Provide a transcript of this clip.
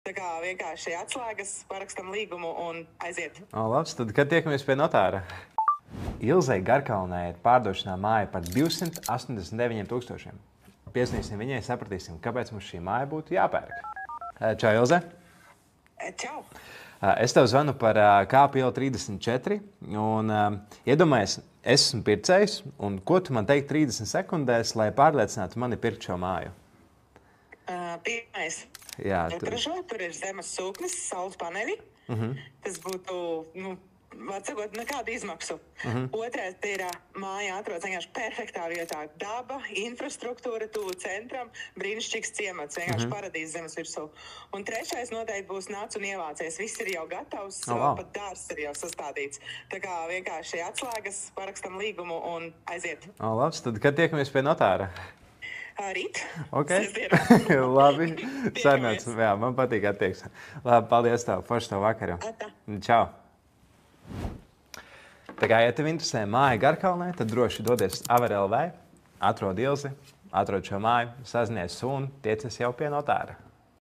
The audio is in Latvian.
Tā kā vienkārši atslēgas, parakstam līgumu un aiziet. Labs, tad kad tiekamies pie notāra? Ilzei Garkalnē ir pārdošanā māja par 289 000. Piesnīsim viņai, sapratīsim, kāpēc mums šī māja būtu jāpērk. Čau, Ilze! Čau! Es tev zvanu par KPL 34 un iedomājies, es esmu pircējs, un ko tu man teiktu 30 sekundēs, lai pārliecinātu mani pirkt šo māju? Pirmais. Jā, Tur ir zemes sūknis, saules paneļi. Tas būtu, var sakot, nekādu izmaksu. Otrais ir māja atrodas vienkārši perfektā vietā. Daba, infrastruktūra, tuvu centram, brīnišķīgs ciemats, vienkārši paradīze zemes virsū. Un trešais noteikti būs nāc un ievācies. Viss ir jau gatavs, pat dārs ir jau sastādīts. Tā kā vienkārši atslēgas, parakstam līgumu un aiziet. Labs, tad kad tiekamies pie notāra? Rīt. Okay. Labi, sarunāts. Jā, man patīk attieksme. Labi, paldies tev. Forši tev vakaru. Čau. Tā kā, ja tev interesē māja Garkalnē, tad droši dodies Aver LV, atrod Ilzi, atrod šo māju, sazinies un tiecies jau pie notāra.